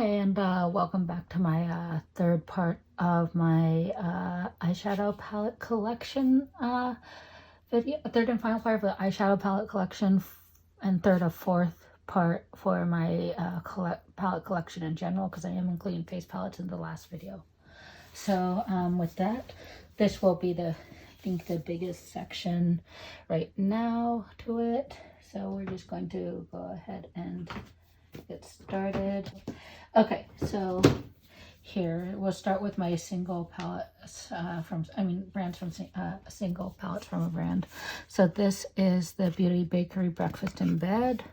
Hi, and welcome back to my third part of my eyeshadow palette collection video. Third and final part of the eyeshadow palette collection, and third of fourth part for my palette collection in general, because I am including face palettes in the last video. So with that, this will be I think the biggest section right now to it. So we're just going to go ahead and get started. Okay, so here we'll start with my single palettes brands from single palettes from a brand. So this is the Beauty Bakery Breakfast in Bed.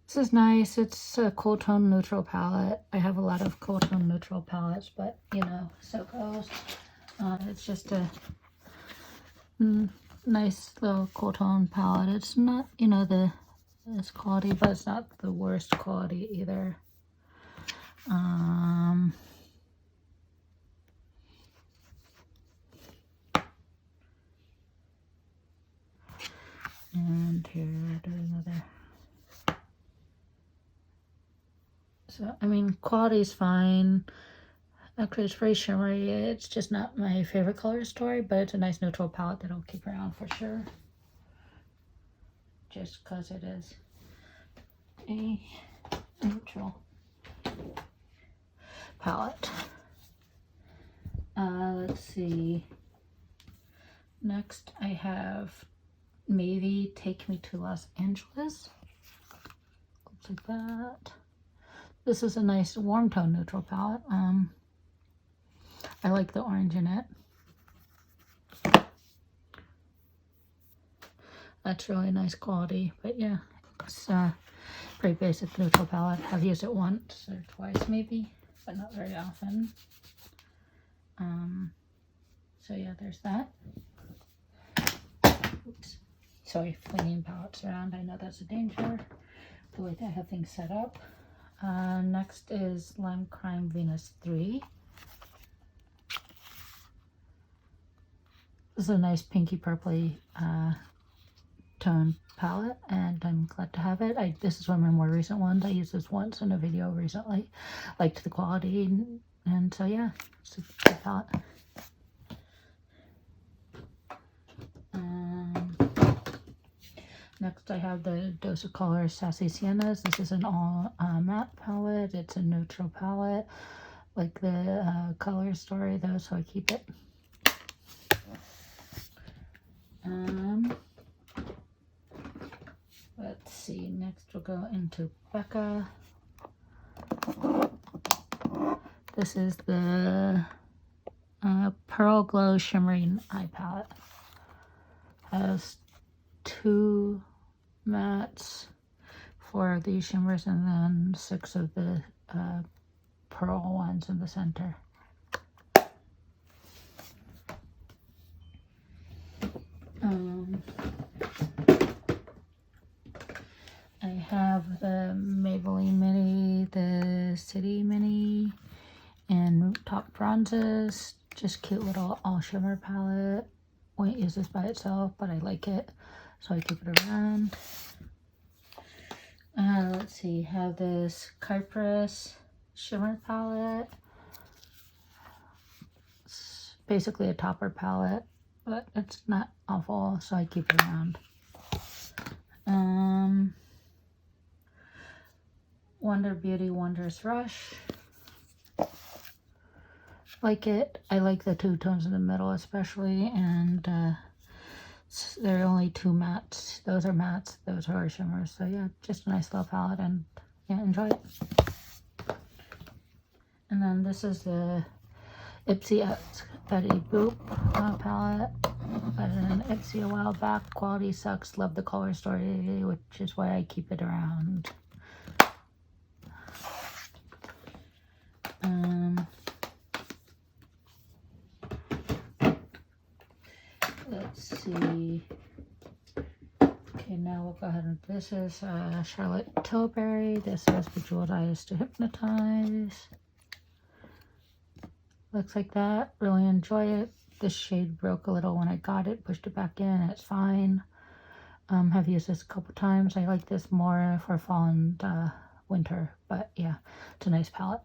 This is nice. It's a cool tone neutral palette. I have a lot of cool tone neutral palettes, but you know, so it goes. It's just a nice little cool tone palette. It's not, you know, this quality, but it's not the worst quality either. And here, there's another. So, I mean, quality is fine. Actually, it's very shimmery. It's just not my favorite color story, but it's a nice neutral palette that I'll keep around for sure. Just because it is a neutral palette. Let's see. Next, I have Maybe Take Me to Los Angeles. Looks like that. This is a nice warm tone neutral palette. I like the orange in it. That's really nice quality, but yeah, it's a pretty basic neutral palette. I've used it once or twice maybe, but not very often. So yeah, there's that. Oops. Sorry, flinging palettes around. I know that's a danger, the way that I have things set up. Next is Lime Crime Venus 3. This is a nice pinky purpley tone palette, and I'm glad to have it. This is one of my more recent ones. I used this once in a video recently. Liked the quality, and so yeah, it's a good palette. Next I have the Dose of Color Sassy Siennas. This is an all matte palette. It's a neutral palette, like the color story though, so I keep it. Let's see, next we'll go into Becca. This is the Pearl Glow Shimmering Eye Palette. Has 2 mattes, 4 of these shimmers, and then 6 of the pearl ones in the center. I have the Maybelline Mini, the City Mini, and Top Bronzes. Just cute little all shimmer palette. Won't use this by itself, but I like it, so I keep it around. Let's see, have this Cypress shimmer palette. It's basically a topper palette, but it's not awful, so I keep it around. Wonder Beauty Wondrous Rush. Like it. I like the 2 tones in the middle especially, and there are only 2 mattes. Those are mattes, those are shimmers. So yeah, just a nice little palette, and yeah, enjoy it. And then this is the Ipsy X Betty Boop palette. Got it in Ipsy a while back. Quality sucks. Love the color story, which is why I keep it around. Let's see. Okay, now we'll go ahead and this is Charlotte Tilbury. This is Bejeweled Eyes to Hypnotize. Looks like that. Really enjoy it. This shade broke a little when I got it. Pushed it back in. It's fine. Have used this a couple times. I like this more for fall and winter. But yeah, it's a nice palette.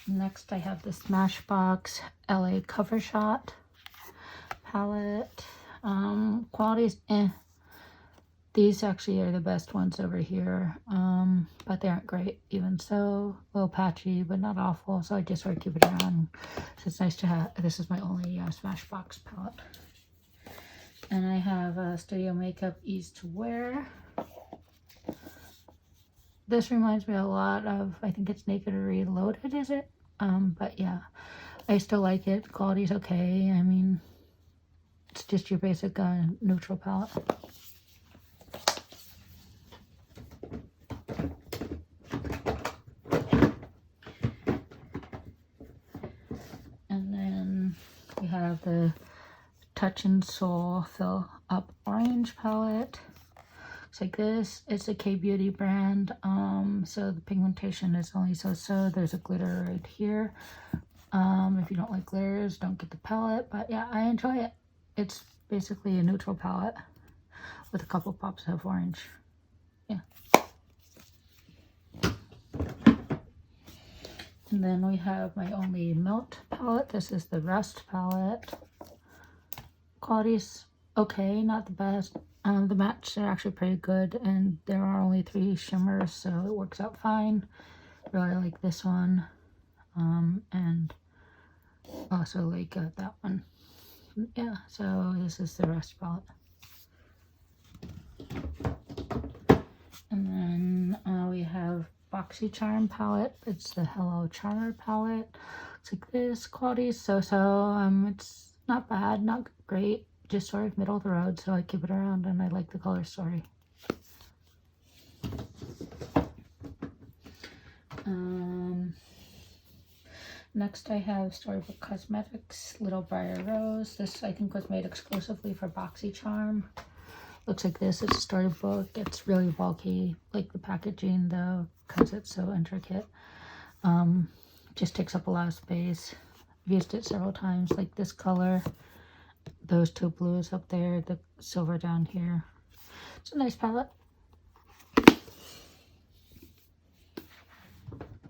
Next I have the Smashbox LA Cover Shot palette. Quality's eh. These actually are the best ones over here, but they aren't great. Even so, a little patchy, but not awful. So I just sort of keep it around. So it's nice to have. This is my only Smashbox palette. And I have Studio Makeup Ease to Wear. This reminds me a lot of, I think it's Naked or Reloaded, is it? But yeah, I still like it. Quality's okay. I mean, it's just your basic neutral palette. And then we have the Touch and Soul Fill Up Orange palette. Looks like this. It's a K-Beauty brand. So the pigmentation is only so-so. There's a glitter right here. If you don't like glitters, don't get the palette. But yeah, I enjoy it. It's basically a neutral palette with a couple pops of orange. Yeah. And then we have my only Melt palette. This is the Rust palette. Quality's okay, not the best. The mattes are actually pretty good, and there are only 3 shimmers, so it works out fine. Really like this one, and also like that one. Yeah, so this is the Rust palette. And then we have BoxyCharm palette. It's the Hello Charmer palette. It's like this. Quality is so-so. It's not bad, not great, just sort of middle of the road, so I keep it around, and I like the color story. Next I have Storybook Cosmetics Little Briar Rose. This I think was made exclusively for BoxyCharm. Looks like this. It's a storybook. It's really bulky, like the packaging though, because it's so intricate. Just takes up a lot of space. I've used it several times, like this color, those 2 blues up there, the silver down here. It's a nice palette.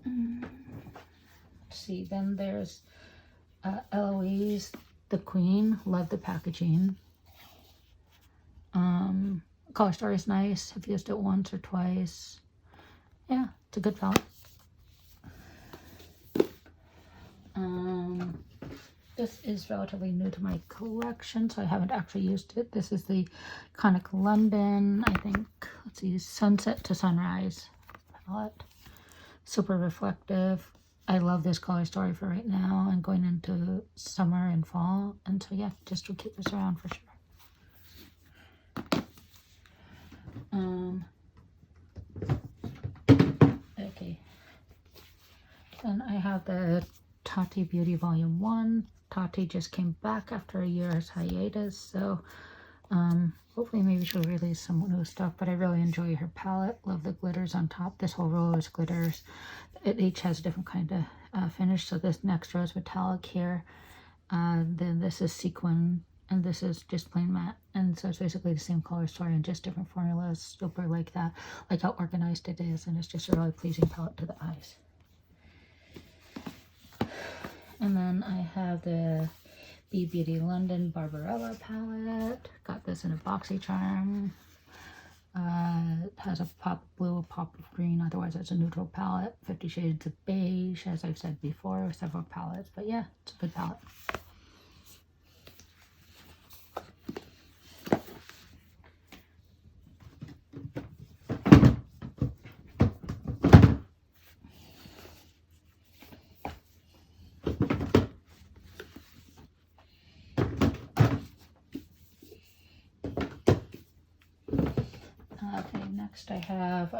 Let's see, then there's Eloise the Queen. Love the packaging. Color story is nice. I've used it once or twice. Yeah, it's a good palette. This is relatively new to my collection, so I haven't actually used it. This is the Iconic London, I think, let's see, Sunset to Sunrise palette. Super reflective. I love this color story for right now and going into summer and fall. And so yeah, just to keep this around for sure. Okay. Then I have the Tati Beauty Volume 1. Tati just came back after a year's hiatus, so hopefully maybe she'll release some new stuff, but I really enjoy her palette. Love the glitters on top. This whole row is glitters. It each has a different kind of finish. So this next row is metallic here. Then this is sequin, and this is just plain matte. And so it's basically the same color story and just different formulas. Super like that, like how organized it is, and it's just a really pleasing palette to the eyes. And then I have the Be Beauty London Barbarella palette. Got this in a BoxyCharm. It has a pop of blue, a pop of green. Otherwise, it's a neutral palette. 50 Shades of Beige, as I've said before, with several palettes. But yeah, it's a good palette. Okay, next I have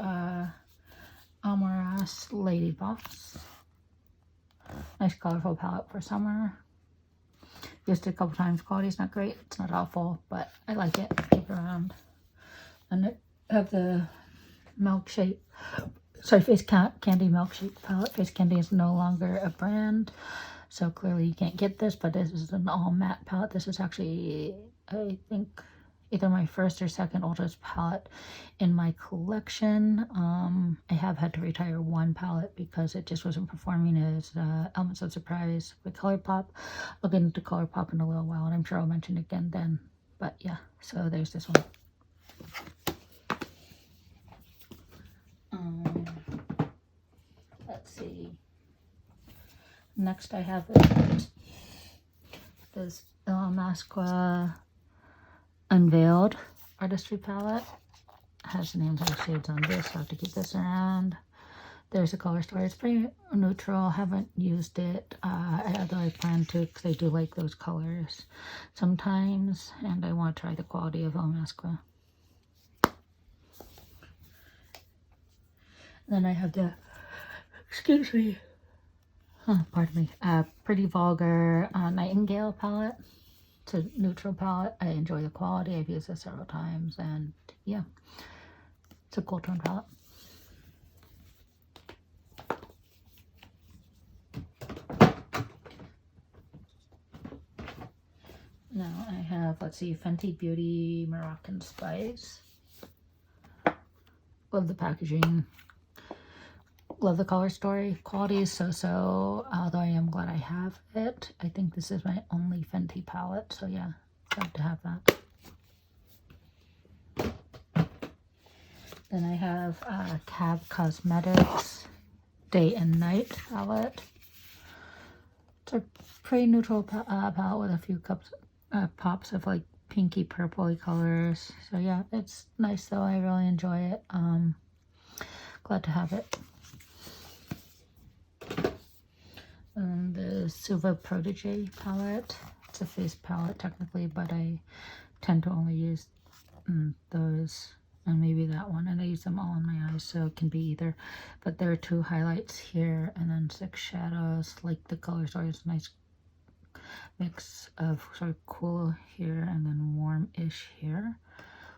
Amoras Lady Boss. Nice colorful palette for summer. Used it a couple times. Quality's not great. It's not awful, but I like it. Keep it around. And I have the Milkshake, sorry, Face Candy Milkshake palette. Face Candy is no longer a brand, so clearly you can't get this, but this is an all matte palette. This is actually, I think, either my first or second oldest palette in my collection. I have had to retire one palette because it just wasn't performing as Elements of Surprise with Colourpop. I'll get into Colourpop in a little while, and I'm sure I'll mention it again then. But yeah, so there's this one. Let's see. Next I have this Masqua Unveiled Artistry palette. It has the names of the shades on this, so I have to keep this around. There's a color story. It's pretty neutral. Haven't used it. Although I plan to, because I do like those colors sometimes, and I want to try the quality of Masqua. Then I have the, excuse me, pardon me, Pretty Vulgar Nightingale palette. It's a neutral palette. I enjoy the quality. I've used this several times, and yeah, it's a cool tone palette. Now I have, let's see, Fenty Beauty Moroccan Spice. Love the packaging. Love the color story. Quality is so-so, although I am glad I have it. I think this is my only Fenty palette, so yeah, glad to have that. Then I have Cab Cosmetics Day and Night palette. It's a pretty neutral palette with a few pops of like pinky purpley colors. So yeah, it's nice though. I really enjoy it. Glad to have it. And the Suva Protege palette. It's a face palette technically, but I tend to only use those and maybe that one, and I use them all in my eyes, so it can be either. But there are 2 highlights here and then 6 shadows. Like the color story is a nice mix of sort of cool here and then warm-ish here,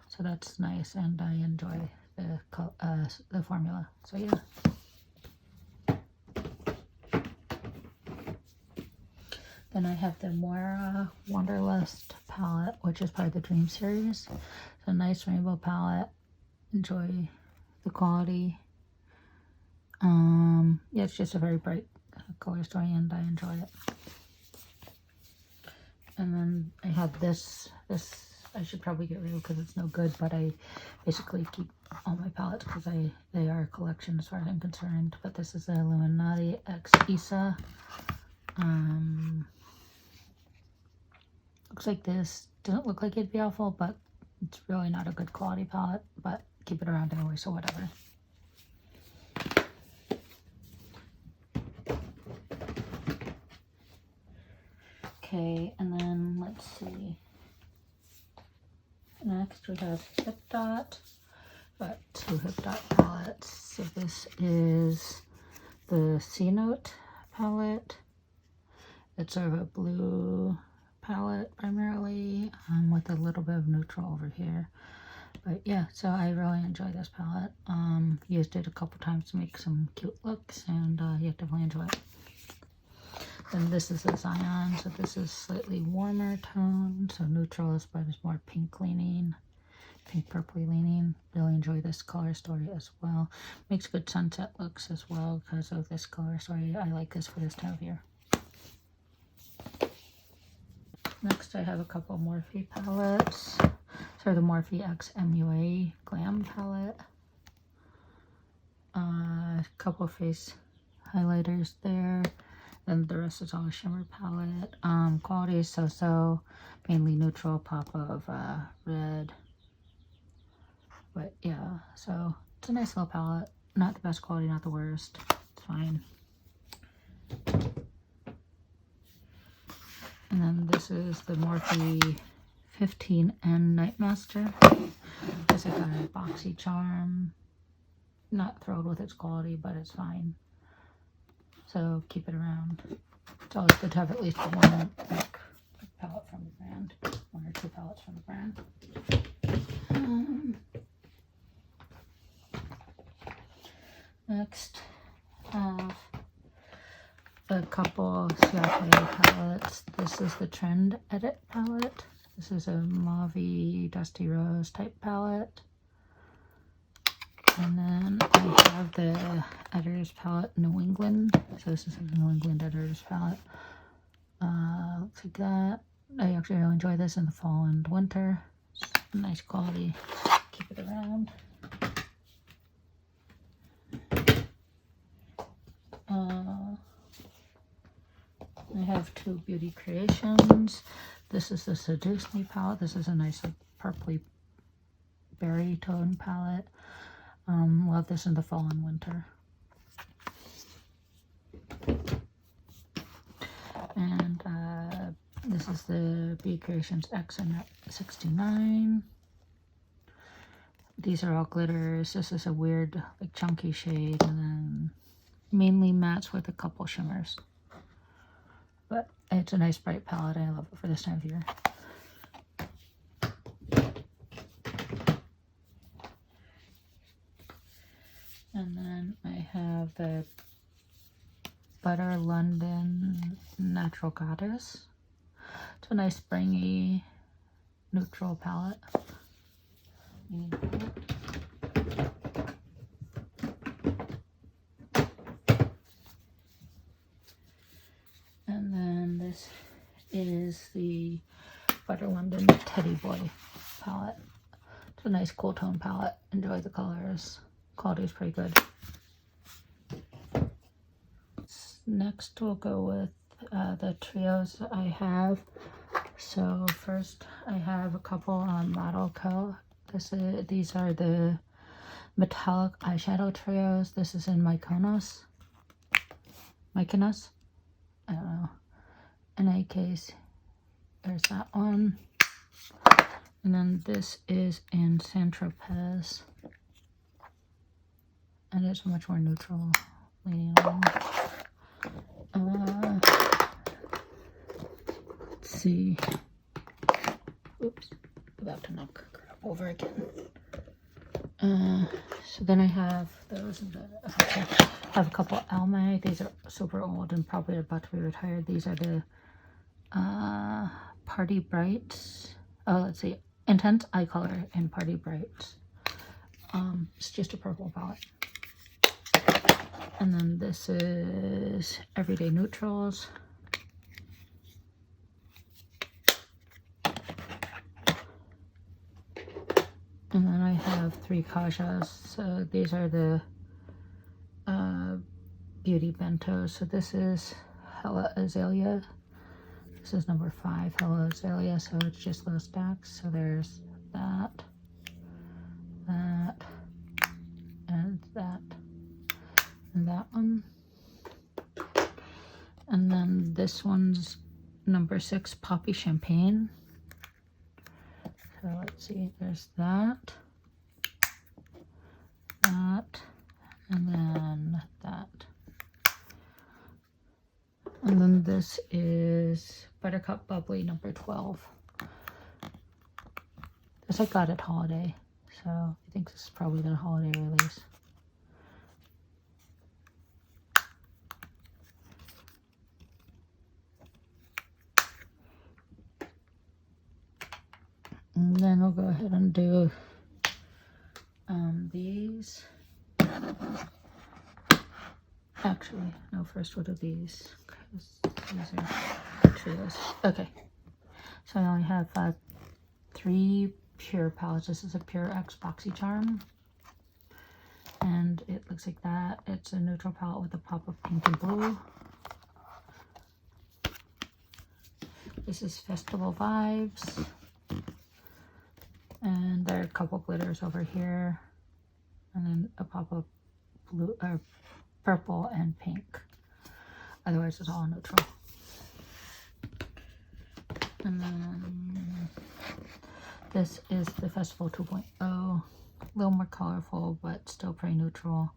so that's nice, and I enjoy the formula. So yeah. Then I have the Moira Wanderlust palette, which is part of the Dream series. It's a nice rainbow palette. Enjoy the quality. Yeah, it's just a very bright color story, and I enjoy it. And then I have this I should probably get rid of because it's no good, but I basically keep all my palettes because they are a collection as far as I'm concerned. But this is the Illuminati X Isa. Looks like this. Doesn't look like it'd be awful, but it's really not a good quality palette, but keep it around anyway, so whatever. Okay, and then let's see. Next we have Hip Dot. Got 2 Hip Dot palettes. So this is the C Note palette. It's sort of a blue palette primarily, with a little bit of neutral over here. But yeah, so I really enjoy this palette. Used it a couple times to make some cute looks, and yeah, definitely enjoy it. Then this is a Zion, so this is slightly warmer tone, so neutral is but it's more pink leaning, pink purpley leaning. Really enjoy this color story as well. Makes good sunset looks as well because of this color story. I like this for this time of year. Next I have a couple Morphe palettes. So the Morphe X MUA Glam palette. A couple face highlighters there. Then the rest is all a shimmer palette. Quality is so-so, mainly neutral, pop of red. But yeah, so it's a nice little palette. Not the best quality, not the worst. It's fine. And then this is the Morphe 15N Nightmaster. This is got a boxy charm. Not thrilled with its quality, but it's fine. So keep it around. It's always good to have at least one palette from the brand. 1 or 2 palettes from the brand. Next, have a couple Ciate palettes. This is the Trend Edit palette. This is a mauve dusty rose type palette. And then I have the Editor's Palette New England. So this is a New England Editor's Palette. Looks like that. I actually really enjoy this in the fall and winter. It's nice quality. Keep it around. I have two Beauty Creations. This is the Seduce Me palette. This is a nice like purpley berry tone palette. Love this in the fall and winter. And this is the Beauty Creations XN69. These are all glitters. This is a weird like chunky shade, and then mainly mattes with a couple shimmers. But it's a nice bright palette. I love it for this time of year. And then I have the Butter London Natural Goddess. It's a nice springy neutral palette. And then this is the Butter London Teddy Boy palette. It's a nice cool tone palette. Enjoy the colors. Quality is pretty good. Next we'll go with the trios I have. So first I have a couple on Model Co. These are the metallic eyeshadow trios. This is in Mykonos. I don't know. In any case, there's that one. And then this is in Saint-Tropez. And it's much more neutral leaning on. Let's see. Oops, about to knock crap over again. So then I have those. I have a couple Almay. These are super old and probably about to be retired. These are the Party Brights. Oh, let's see. Intense Eye Color in Party Brights. It's just a purple palette. And then this is Everyday Neutrals. And then I have three Kajas. So these are the Beauty Bentos. So this is Hella Azalea. This is number 5, Hella Azalea. So it's just those stacks. So there's that, that, and that. And that one. And then this one's number 6, Poppy Champagne. So let's see, there's that, that, and then that. And then this is Buttercup Bubbly number 12. This I got at holiday, so I think this is probably the holiday release. And then I'll go ahead and do these. Actually, no, first we'll do these, because these are trios. Okay, so I only have 3 pure palettes. This is a Pure X BoxyCharm. And it looks like that. It's a neutral palette with a pop of pink and blue. This is Festival Vibes. And there are a couple glitters over here, and then a pop of blue or purple and pink. Otherwise it's all neutral. And then this is the Festival 2.0, a little more colorful but still pretty neutral.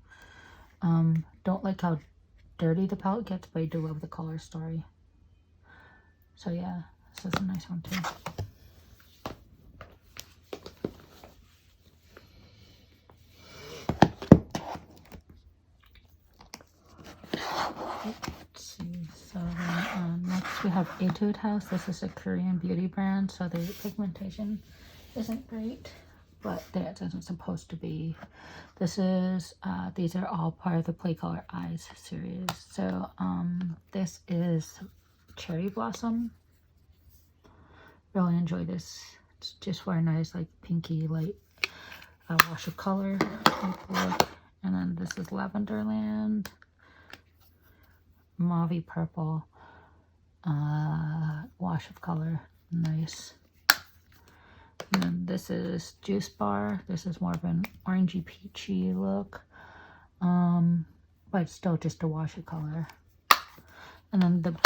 Don't like how dirty the palette gets, but I do love the color story. So yeah, this is a nice one too. Let's see. Next we have Etude House. This is a Korean beauty brand, so the pigmentation isn't great, but that isn't supposed to be. This is these are all part of the Play Color Eyes series. So this is Cherry Blossom. Really enjoy this. It's just for a nice like pinky light wash of color look. And then this is Lavenderland, mauvey purple wash of color, nice. And then this is Juice Bar. This is more of an orangey peachy look, but still just a wash of color. And then the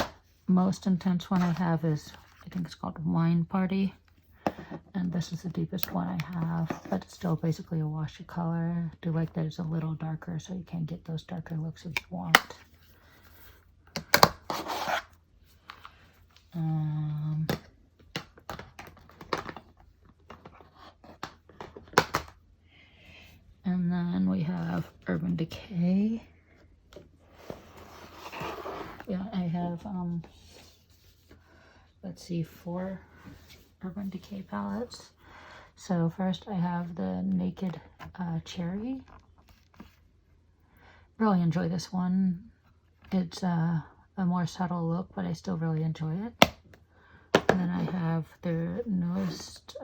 most intense one I have is, I think it's called Wine Party, and this is the deepest one I have, but it's still basically a wash of color. I do like that it's a little darker, so you can get those darker looks if you want. And then we have Urban Decay. Yeah, I have let's see, 4 Urban Decay palettes. So first I have the Naked Cherry. Really enjoy this one. It's a more subtle look, but I still really enjoy it. And then I have their newest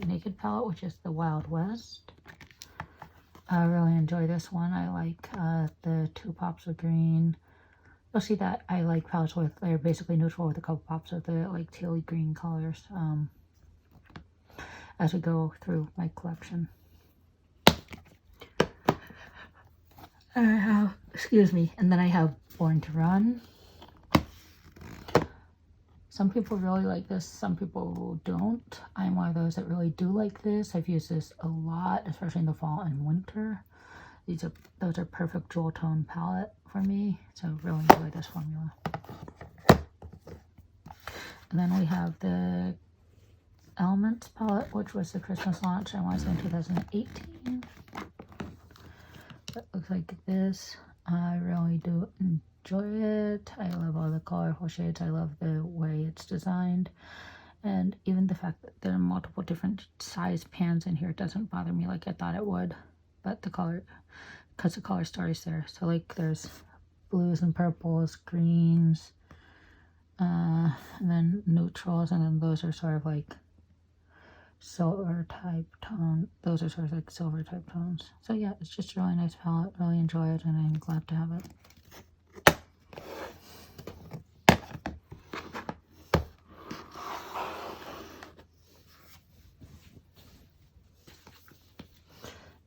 Naked palette, which is the Wild West. I really enjoy this one. I like the 2 pops of green. You'll see that I like palettes with, they're basically neutral with a couple pops of the like tealy green colors as we go through my collection. I have, excuse me, and then I have Born to Run. Some people really like this, some people don't. I'm one of those that really do like this. I've used this a lot, especially in the fall and winter. Those are perfect jewel tone palette for me, so really enjoy this formula. And then we have the Elements palette, which was the Christmas launch, I want to say in 2018. It looks like this. I really do enjoy it. I love all the colorful shades. I love the way it's designed. And even the fact that there are multiple different size pans in here doesn't bother me like I thought it would. But the color, because the color story is there. So like there's blues and purples, greens, and then neutrals, and then those are sort of like silver type tone. Those are sort of like silver type tones. So yeah, it's just a really nice palette. Really enjoy it, and I'm glad to have it.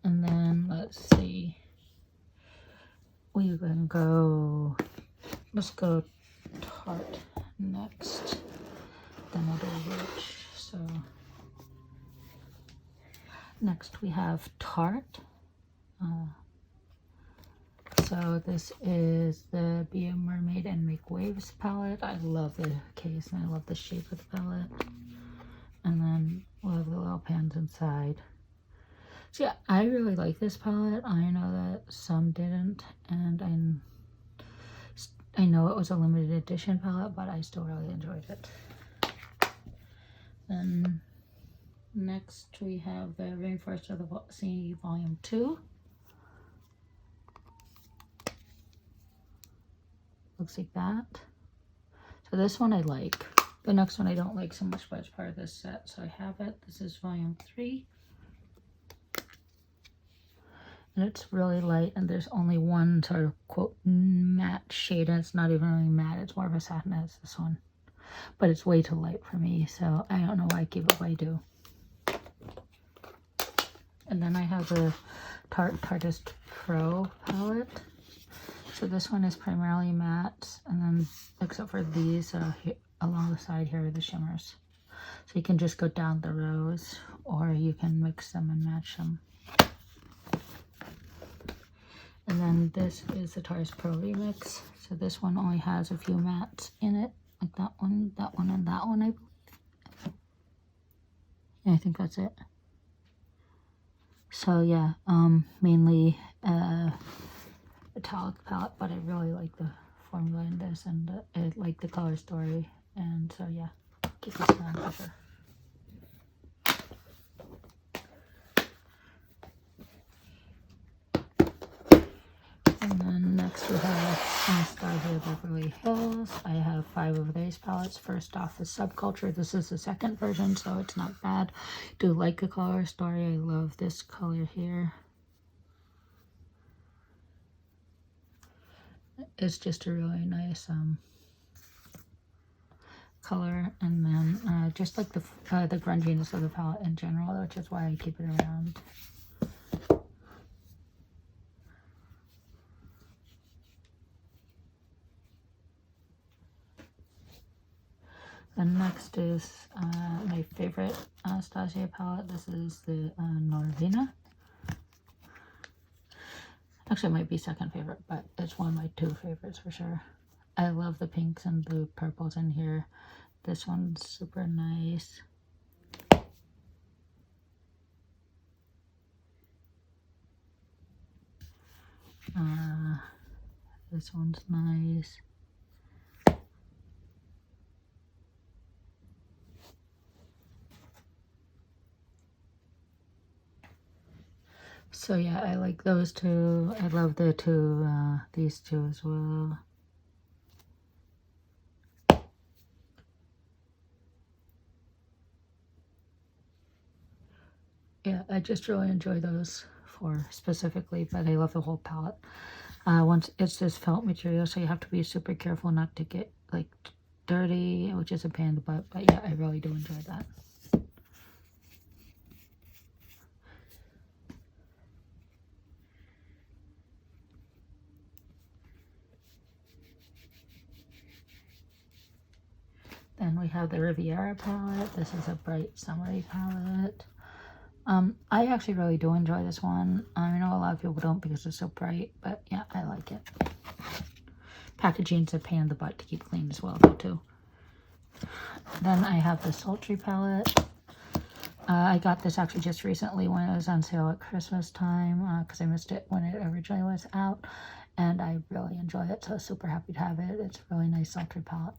And then let's see, we can go, let's go Tarte next, then we'll do Rouge. So next we have Tarte. So this is the Be a Mermaid and Make Waves palette. I love the case and I love the shape of the palette. And then we'll have the little pans inside. So yeah, I really like this palette. I know that some didn't, and I know it was a limited edition palette, but I still really enjoyed it. Then next we have the Rainforest of the Sea Volume 2. Looks like that. So this one I like. The next one I don't like so much, but it's part of this set, so I have it. This is Volume 3. And it's really light, and there's only one sort of quote matte shade, and it's not even really matte, it's more of a satin as this one, but it's way too light for me, so I don't know why I keep it what I do. And then I have the Tarte Tartist Pro palette. So this one is primarily matte, and then except for these here, along the side here are the shimmers, so you can just go down the rows or you can mix them and match them. And then this is the Tartist Pro Remix. So this one only has a few mattes in it, like that one, and that one, I believe. Yeah, I think that's it. So yeah, mainly metallic palette, but I really like the formula in this, and I like the color story, and so yeah, keep this on for sure. And then next we have Anastasia Beverly Hills. I have 5 of these palettes. First off is Subculture. This is the second version, so it's not bad. Do like the color story. I love this color here. It's just a really nice color, and then just like the grunginess of the palette in general, which is why I keep it around. Then next is my favorite Anastasia palette. This is the Norvina. Actually, it might be second favorite, but it's one of my 2 favorites for sure. I love the pinks and the purples in here. This one's super nice. This one's nice. So yeah, I like those 2. I love the 2, these 2 as well. Yeah, I just really enjoy those 4 specifically, but I love the whole palette. Once it's this felt material, so you have to be super careful not to get like dirty, which is a pain in the butt, but yeah, I really do enjoy that. Then we have the Riviera palette. This is a bright summery palette. I actually really do enjoy this one. I know a lot of people don't because it's so bright, but yeah, I like it. Packaging's a pain in the butt to keep clean as well, though, too. Then I have the Sultry palette. I got this actually just recently when it was on sale at Christmas time, because I missed it when it originally was out, and I really enjoy it, so super happy to have it. It's a really nice Sultry palette.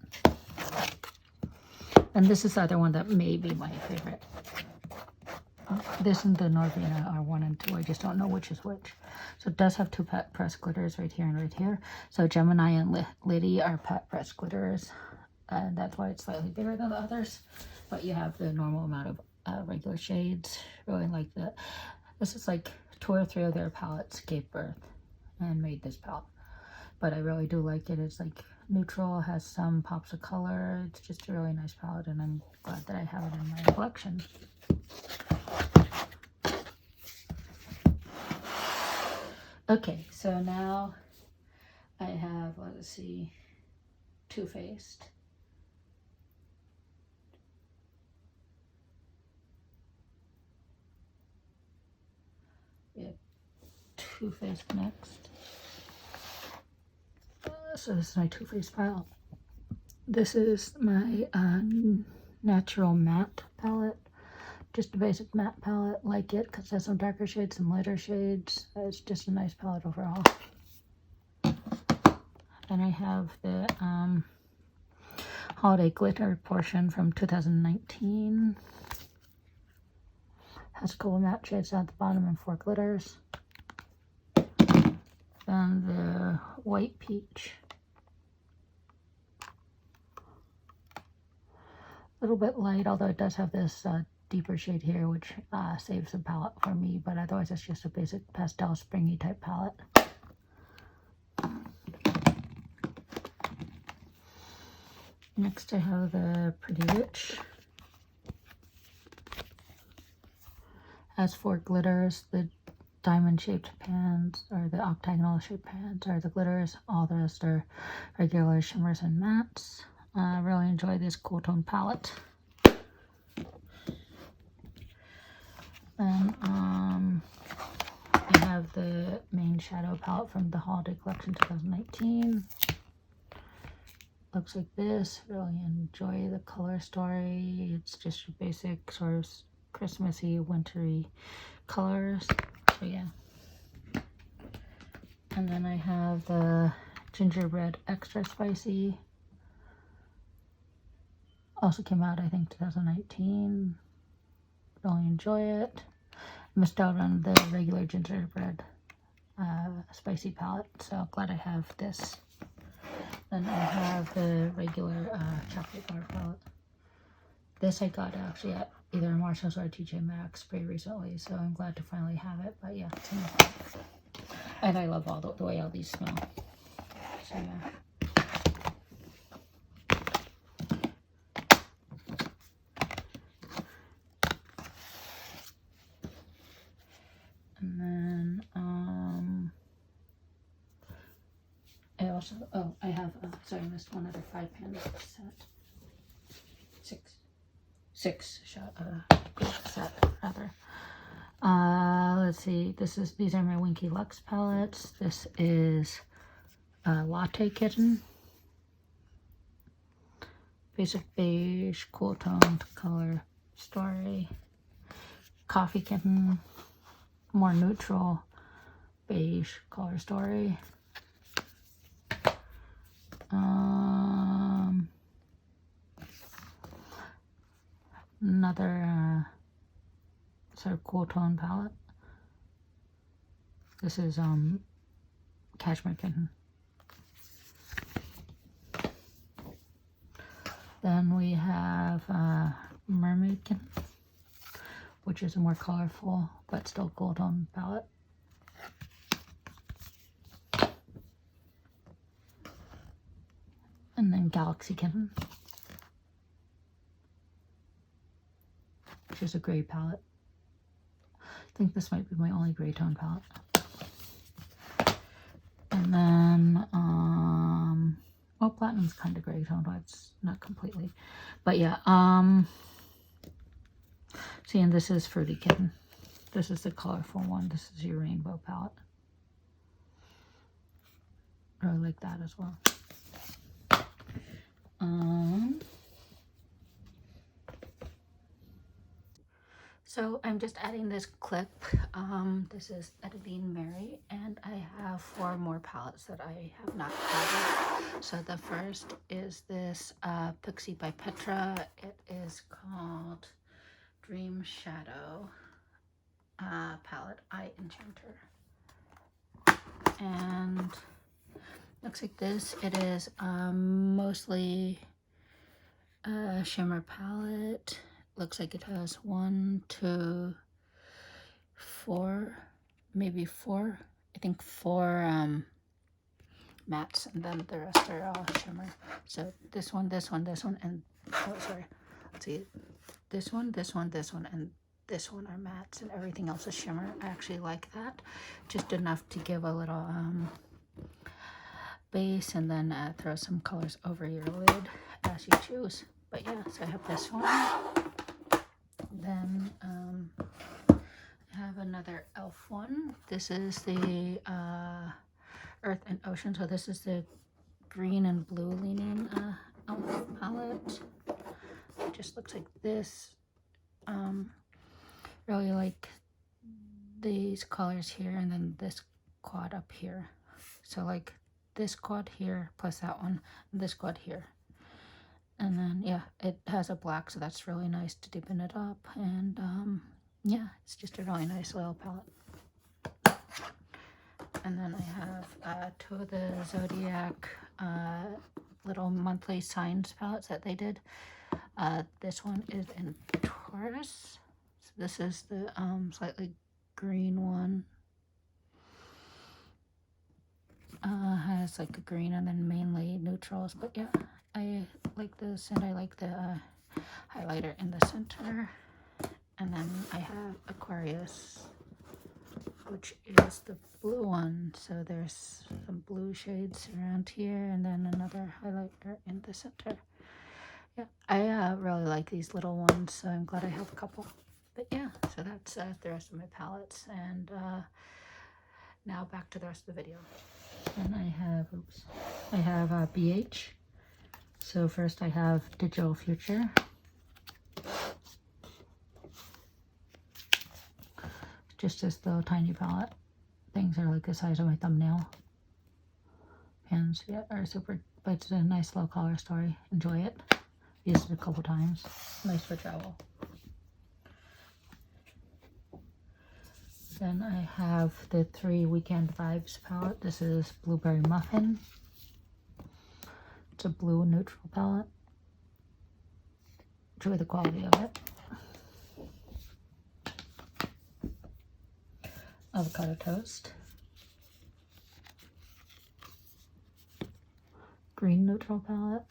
And this is the other one that may be my favorite. This and the Norvina are 1 and 2. I just don't know which is which. So it does have 2 pet press glitters right here and right here. So Gemini and Liddy are pet press glitters, and that's why it's slightly bigger than the others. But you have the normal amount of regular shades. Really like that. This is like 2 or 3 of their palettes gave birth and made this palette. But I really do like it. It's like neutral, has some pops of color. It's just a really nice palette, and I'm glad that I have it in my collection. Okay, so now I have, let's see, Too Faced. We have Too Faced next. So this is my Too Faced palette. This is my natural matte palette. Just a basic matte palette. Like it because it has some darker shades, some lighter shades. It's just a nice palette overall. Then I have the Holiday Glitter portion from 2019. Has a couple matte shades at the bottom and 4 glitters. Then the White Peach. A little bit light, although it does have this deeper shade here, which saves the palette for me, but otherwise it's just a basic pastel springy type palette. Next I have the Pretty Rich. Has 4 glitters. The diamond shaped pans, or the octagonal shaped pans, are the glitters. All the rest are regular shimmers and mattes. I really enjoy this cool tone palette. Then I have the main shadow palette from the Holiday Collection 2019. Looks like this. Really enjoy the color story. It's just your basic sort of Christmassy, wintry colors. So yeah. And then I have the Gingerbread Extra Spicy. Also came out, I think, 2019. Really enjoy it. Missed out on the regular gingerbread spicy palette, so glad I have this. Then I have the regular chocolate bar palette. This I got actually at either Marshalls or TJ Maxx pretty recently, so I'm glad to finally have it. But yeah, it's in the box. And I love all the way all these smell. So yeah. And then I also I have sorry, I missed one other 5-pan set. Six shot set rather. Let's see. These are my Winky Lux palettes. This is Latte Kitten, basic beige, cool toned color story. Coffee Kitten, more neutral beige color story. Another sort of cool tone palette. This is Cashmere Kitten. Then we have Mermaid Kitten, which is a more colorful but still cool tone palette. And then Galaxy Kitten, which is a gray palette. I think this might be my only gray tone palette. And then, well, Platinum's kind of gray tone, but it's not completely. But yeah, see, and this is Fruity Kitten. This is the colorful one. This is your rainbow palette. I really like that as well. So I'm just adding this clip. This is Editing Mary, and I have 4 more palettes that I have not added. So the first is this Pixie by Petra. It is called Dream Shadow palette, Eye Enchanter. And looks like this. It is mostly a shimmer palette. Looks like it has 1, 2, 4, maybe 4. I think 4 mattes, and then the rest are all shimmer. So this one, and oh sorry, let's see, this one, and this one are mattes, and everything else is shimmer. I actually like that, just enough to give a little base, and then throw some colors over your lid as you choose. But yeah, so I have this one. Then I have another e.l.f. one. This is the Earth and Ocean. So this is the green and blue leaning e.l.f. palette. It just looks like this. Really like these colors here, and then this quad up here. So like this quad here plus that one, and this quad here. And then, yeah, it has a black, so that's really nice to deepen it up. And, yeah, it's just a really nice little palette. And then I have 2 of the Zodiac little monthly signs palettes that they did. This one is in Taurus. So this is the slightly green one. Has like a green and then mainly neutrals, but yeah, I like this, and I like the highlighter in the center. And then I have Aquarius, which is the blue one. So there's some blue shades around here, and then another highlighter in the center. Yeah, I really like these little ones, so I'm glad I have a couple. But yeah, so that's the rest of my palettes, and now back to the rest of the video. And I have BH. So first I have Digital Future. Just this little tiny palette. Things are like the size of my thumbnail. pans are super, but it's a nice low color story. Enjoy it. Used it a couple times. Nice for travel. Then I have the 3 Weekend Vibes palette. This is Blueberry Muffin. It's a blue neutral palette. Enjoy the quality of it. Avocado Toast. Green neutral palette.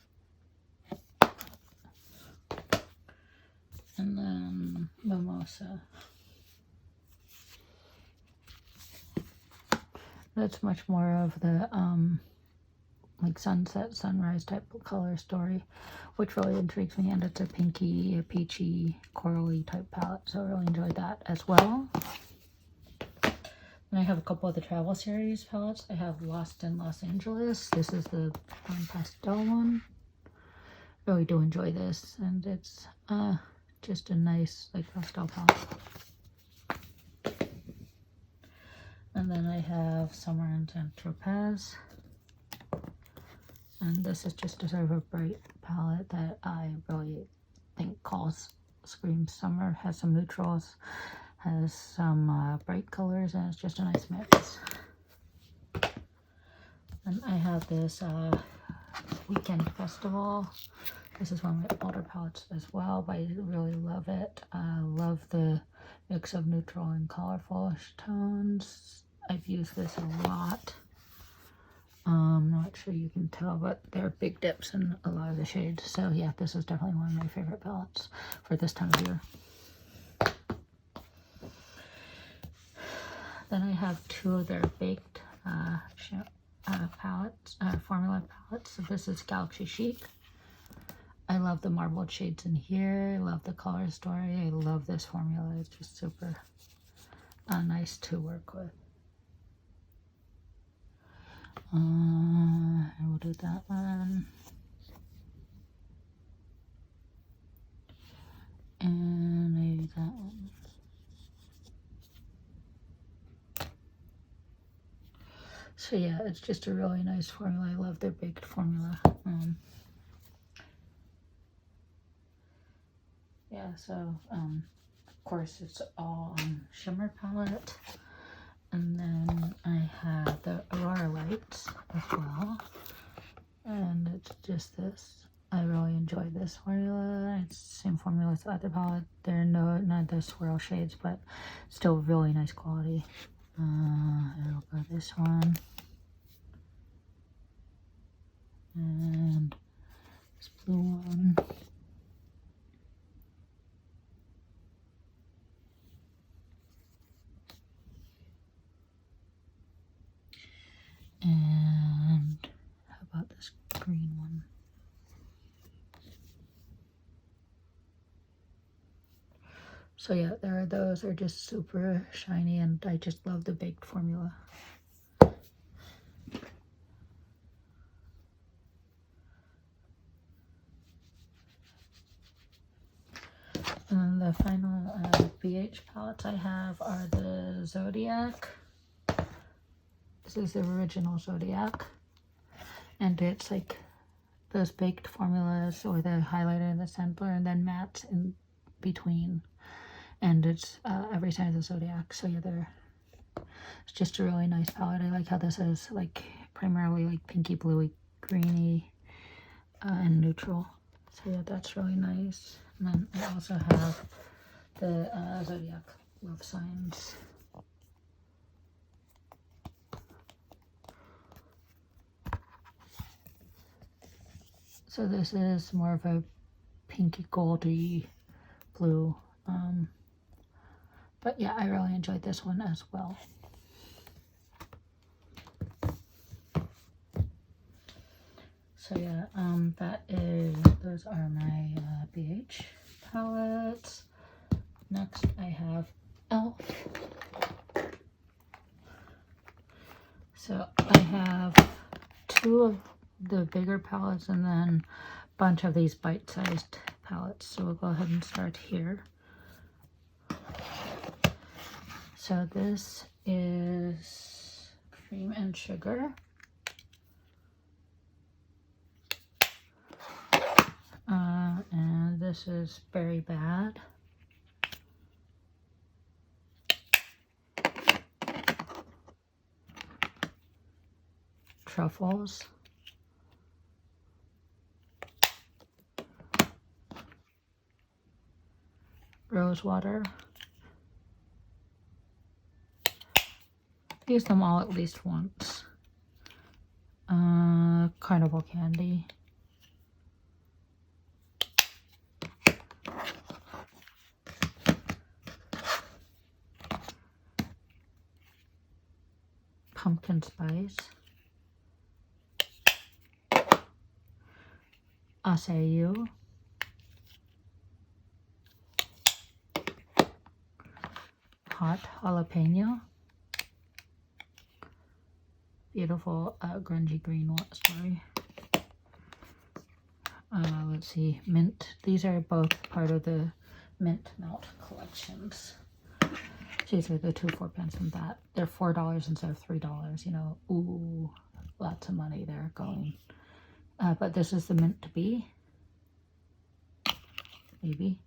And then Mimosa. That's much more of the like sunset, sunrise type of color story, which really intrigues me, and it's a pinky, a peachy, corally type palette, so I really enjoyed that as well. And I have a couple of the travel series palettes. I have Lost in Los Angeles. This is the pastel one. Really do enjoy this, and it's just a nice like pastel palette. And then I have Summer in Saint-Tropez. And this is just a sort of a bright palette that I really think screams summer. Has some neutrals, has some bright colors, and it's just a nice mix. And I have this Weekend Festival. This is one of my older palettes as well, but I really love it. I love the mix of neutral and colorful tones. I've used this a lot. Not sure you can tell, but there are big dips in a lot of the shades. So yeah, this is definitely one of my favorite palettes for this time of year. Then I have 2 of their baked palettes, formula palettes. So this is Galaxy Chic. I love the marbled shades in here. I love the color story. I love this formula. It's just super nice to work with. I will do that one. And maybe that one. So yeah, it's just a really nice formula. I love their baked formula. Yeah, so of course it's all shimmer palette. And then I have the Aurora Lights as well. And it's just this. I really enjoy this formula. It's the same formula as the other palette. There are not the swirl shades, but still really nice quality. I'll go this one. And this blue one. And how about this green one? So yeah, those are just super shiny, and I just love the baked formula. And the final BH palettes I have are the Zodiac. This is the original Zodiac, and it's like those baked formulas or the highlighter in the center and then matte in between, and it's every side of the Zodiac. So yeah, it's just a really nice palette. I like how this is like primarily like pinky, bluey, greeny, and neutral. So yeah, that's really nice. And then I also have the Zodiac Love Signs. So this is more of a pinky goldy blue. But yeah, I really enjoyed this one as well. So yeah, those are my BH palettes. Next I have ELF. So I have 2 of the bigger palettes and then a bunch of these bite-sized palettes. So we'll go ahead and start here. So this is Cream and Sugar. this is Very Bad. Truffles. Rosewater. Use them all at least once. Carnival Candy. Pumpkin Spice. Acai. Hot Jalapeno. Beautiful grungy green story. Let's see, mint. These are both part of the mint melt collections. These are the 2 4-pans from that. They're $4 instead of $3. You know, ooh, lots of money there going. But this is the mint to be. Maybe.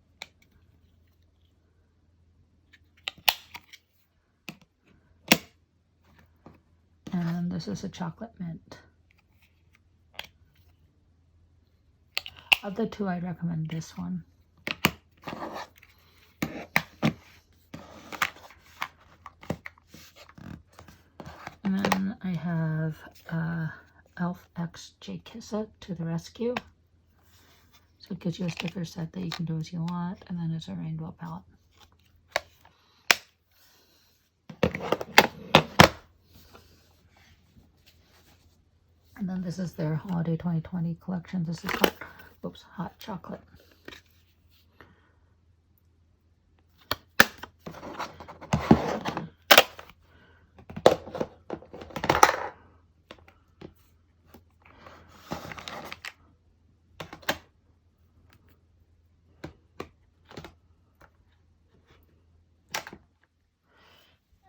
And this is a chocolate mint. Of the two, I'd recommend this one. And then I have Elf X J Kiss It to the rescue. So it gives you a sticker set that you can do as you want, and then it's a rainbow palette. And then this is their Holiday 2020 collection. This is hot chocolate.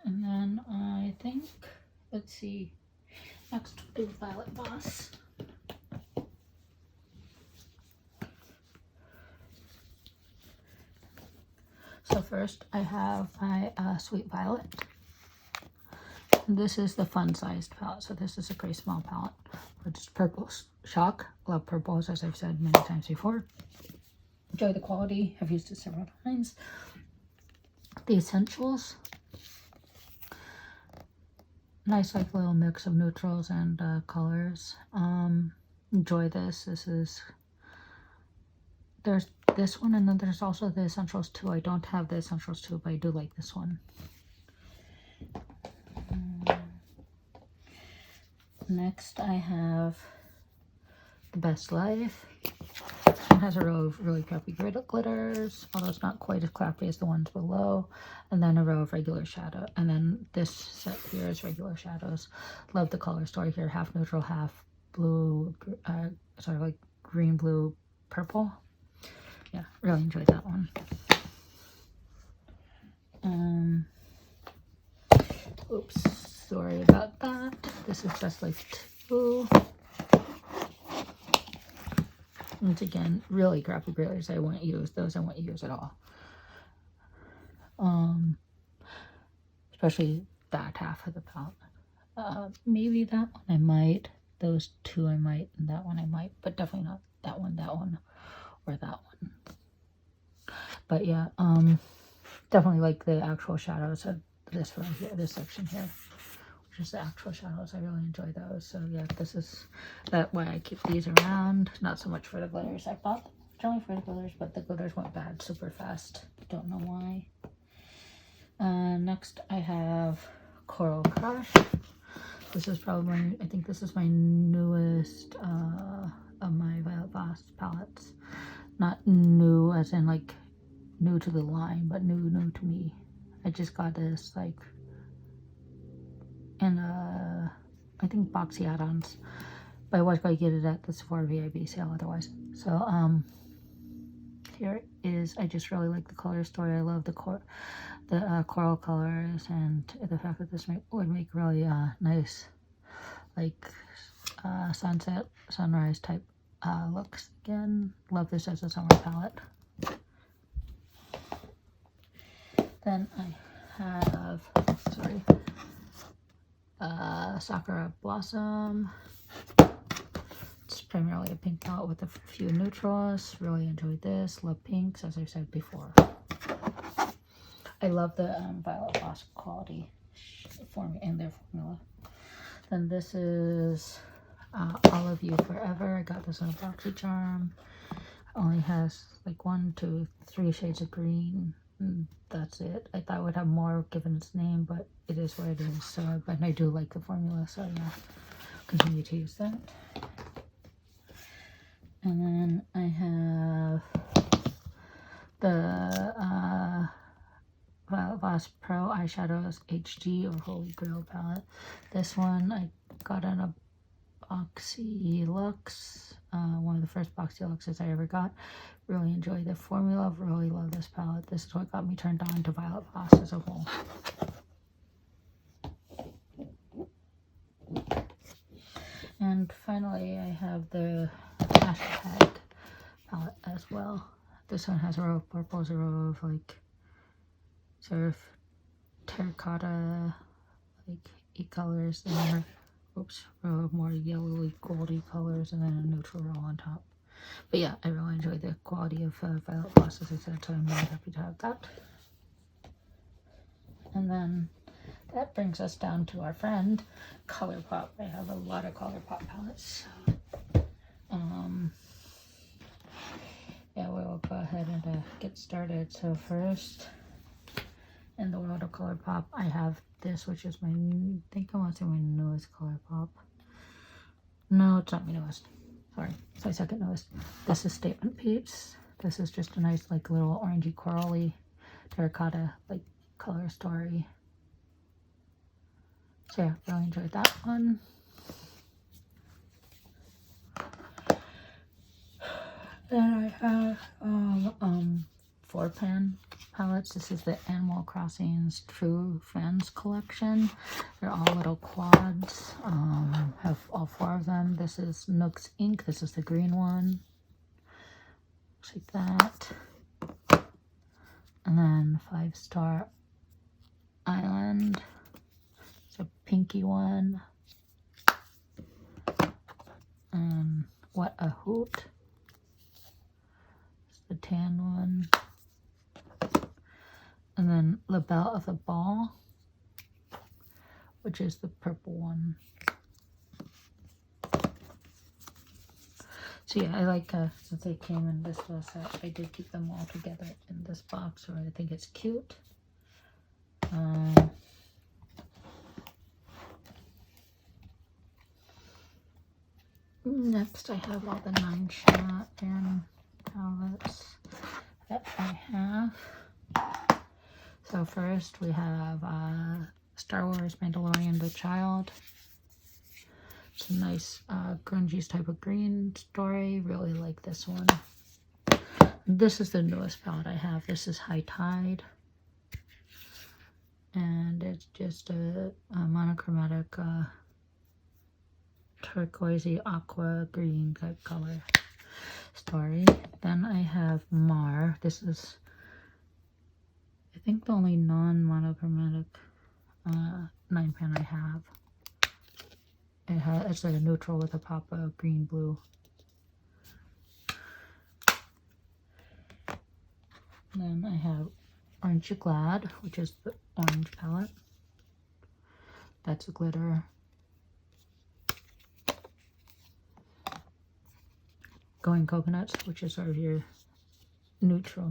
And then I think, let's see, next is Violet Voss. So first I have my Sweet Violet. And this is the fun sized palette. So this is a pretty small palette. It's purple shock. Love purples, as I've said many times before. Enjoy the quality. I've used it several times. The Essentials. Nice like little mix of neutrals and colors. Enjoy this. There's this one, and then there's also the Essentials 2. I don't have the Essentials 2, but I do like this one. Next I have The Best Life. It has a row of really crappy glitters, although it's not quite as crappy as the ones below, and then a row of regular shadow. And then this set here is regular shadows. Love the color story here, half neutral, half blue, sort of like green, blue, purple. Yeah, really enjoyed that one. Oops, sorry about that. This is Best Life 2. Once again, really crappy glitters. I won't use those. I won't use at all. Especially that half of the palette. Maybe that one I might. Those two I might, and that one I might, but definitely not that one, or that one. But yeah, definitely like the actual shadows of this right here, this section here, which is the actual shadows. I really enjoy those. So yeah, this is why I keep these around. Not so much for the glitters. I bought them generally for the glitters, but the glitters went bad super fast. Don't know why. Next I have Coral Crush. This is probably, I think this is my newest of my Violet Voss palettes. Not new as in like new to the line, but new to me. I just got this like in I think boxy add-ons, but I was going to get it at the Sephora VIB sale otherwise. So here is, I just really like the color story. I love the coral colors, and the fact that this would make really nice like sunset, sunrise type looks. Again, love this as a summer palette. Then I have, sorry, Sakura Blossom. It's primarily a pink palette with a few neutrals. Really enjoyed this. Love pinks, as I said before. I love the Violet Voss quality in their formula. Then this is All of You Forever. I got this on a BoxyCharm. Only has like 1, 2, 3 shades of green. And that's it. I thought it would have more given its name, but it is what it is. So, but I do like the formula, so yeah, continue to use that. And then I have the Violet Voss Pro Eyeshadows HD or Holy Grail palette. This one I got in a Boxy Lux, one of the first Boxy Luxes I ever got. Really enjoy the formula, really love this palette. This is what got me turned on to Violet Voss as a whole. And finally I have the Hashtag palette as well. This one has a row of purples, a row of like sort of terracotta like colors, and row of more yellowy goldy colors, and then a neutral row on top. But yeah, I really enjoy the quality of Violet Voss, as I said, so I'm really happy to have that. And then that brings us down to our friend Colourpop. I have a lot of Colourpop palettes. Yeah, we'll go ahead and get started. So first, in the world of Colourpop, I have this, which is my, I think I want to say my newest Colourpop. No, it's not my newest. Sorry, it's my second newest. This is Statement Peeps. This is just a nice, like, little orangey corally terracotta, like, color story. So yeah, really enjoyed that one. Then I have 4-pan palettes. This is the Animal Crossing's True Friends collection. They're all little quads. Have all 4 of them. This is Nook's Ink. This is the green one. Looks like that. And then 5 Star Island. It's a pinky one. And What a Hoot. It's the tan one. And then La Belle of the Ball, which is the purple one. So yeah, I like, since they came in this little set, I did keep them all together in this box, so I think it's cute. Next, I have all the 9-shot pan palettes that I have. So first we have Star Wars Mandalorian the Child. It's a nice grungy type of green story. Really like this one. This is the newest palette I have. This is High Tide. And it's just a monochromatic turquoisey aqua green type color story. Then I have Mar. This is, I think, the only non-monochromatic 9-pan I have. It's like a neutral with a pop of green blue. Then I have Aren't You Glad, which is the orange palette. That's a glitter. Going Coconuts, which is sort of your neutral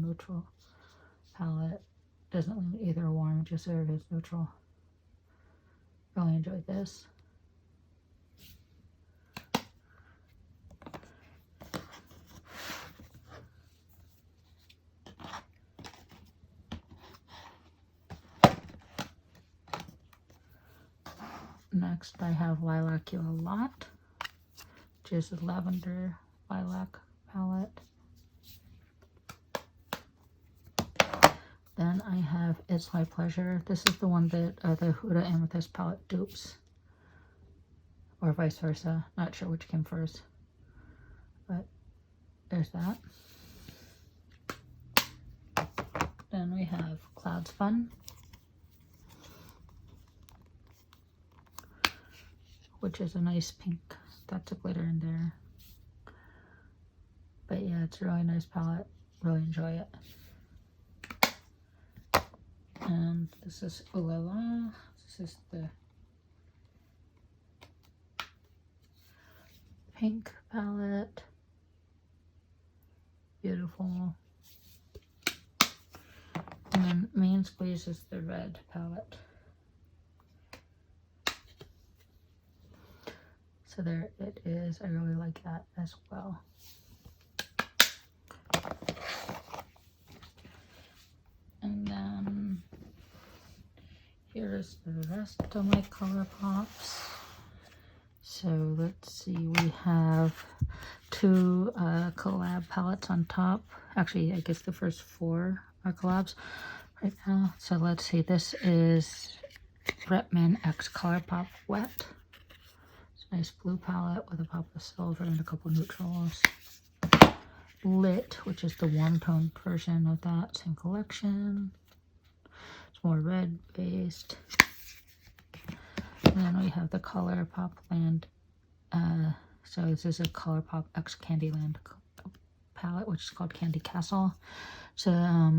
palette. Doesn't leave either warm, just sort of is neutral. Really enjoyed this. Next, I have Lilac You a Lot, which is a lavender lilac palette. Then I have It's My Pleasure. This is the one that the Huda Amethyst palette dupes, or vice versa. Not sure which came first, but there's that. Then we have Clouds Fun, which is a nice pink. That's a glitter in there. But yeah, it's a really nice palette. Really enjoy it. And this is Ooh La La. This is the pink palette. Beautiful. And then Main Squeeze is the red palette. So there it is. I really like that as well. And then here's the rest of my Colourpops. So let's see, we have two collab palettes on top. Actually, I guess the first four are collabs right now. So let's see, this is Bretman X Colourpop Wet. It's a nice blue palette with a pop of silver and a couple neutrals. Lit, which is the warm tone version of that same collection. It's more red based. And then we have the Colourpop Land. So this is a Colourpop X Candyland palette, which is called Candy Castle. It's a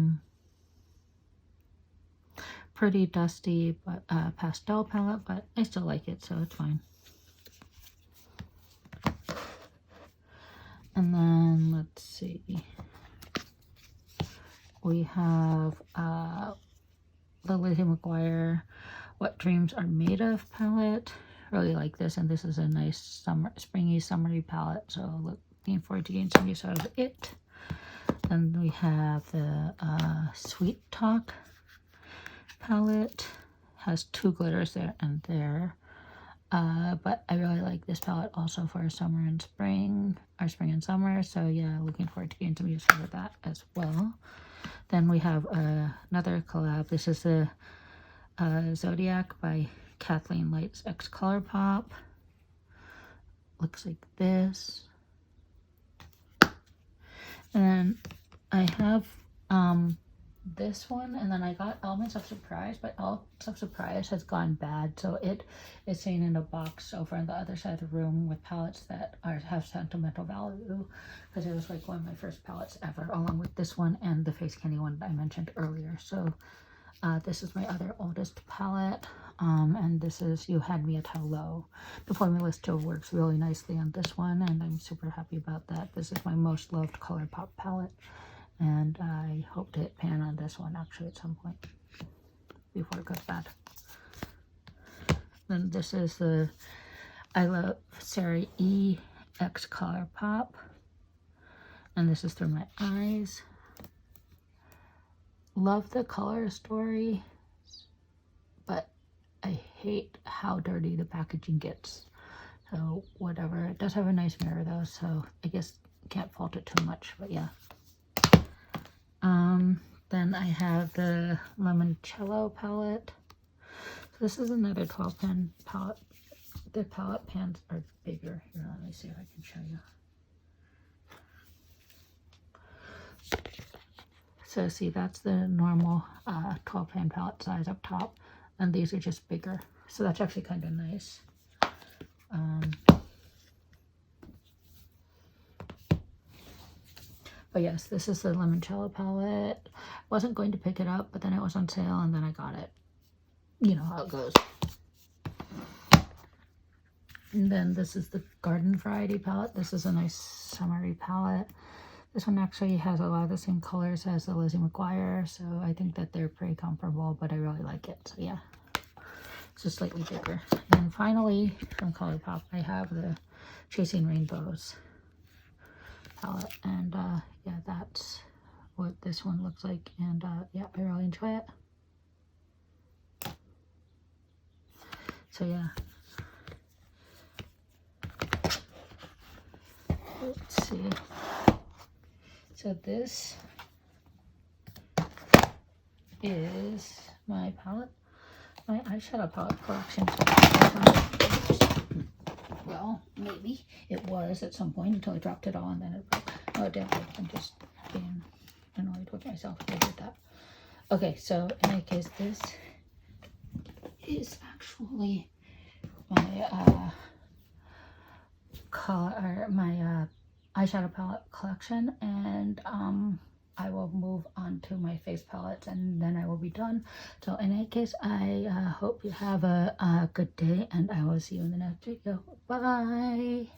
pretty dusty but pastel palette, but I still like it, so it's fine. And then let's see, we have the Lizzie McGuire What Dreams Are Made Of palette. Really like this, and this is a nice springy summery palette, so looking forward to getting some use out of it. Then we have the Sweet Talk palette. Has two glitters there and there. But I really like this palette also for summer and spring, or spring and summer. So yeah, looking forward to getting some use out of that as well. Then we have another collab. This is the Zodiac by Kathleen Lights X Colourpop. Looks like this. And then I have this one, and then I got Elements of Surprise, but Elements of Surprise has gone bad, so it is sitting in a box over on the other side of the room with palettes that have sentimental value, because it was like one of my first palettes ever, along with this one and the Face Candy one that I mentioned earlier. So this is my other oldest palette, and this is You Had Me at Hello. The Formula still works really nicely on this one, and I'm super happy about that. This is my most loved Colourpop palette, and I hope to hit pan on this one actually at some point before it goes bad. Then this is the I Love Sarah E X Colourpop, and this is Through My Eyes. Love the color story, but I hate how dirty the packaging gets. So whatever. It does have a nice mirror though, so I guess can't fault it too much, but yeah. Then I have the Limoncello palette. So this is another 12 pan palette. The palette pans are bigger. Here, let me see if I can show you. So see, that's the normal 12 pan palette size up top, and these are just bigger. So that's actually kind of nice. But yes, this is the Limoncello palette. Wasn't going to pick it up, but then it was on sale, and then I got it. You know how it goes. And then this is the Garden Variety palette. This is a nice summery palette. This one actually has a lot of the same colors as the Lizzie McGuire, so I think that they're pretty comparable, but I really like it. So yeah, it's just slightly bigger. And finally, from Colourpop, I have the Chasing Rainbows palette, and yeah, that's what this one looks like, and yeah, I really enjoy it. So yeah, let's see. So this is my palette, my eyeshadow palette collection. Well, maybe it was at some point until I dropped it all and then it broke. Oh, damn it. I'm just being annoyed with myself if I did that. Okay, so in any case, this is actually my eyeshadow palette collection, and I will move on to my face palettes and then I will be done. So in any case, I hope you have a good day, and I will see you in the next video. Bye.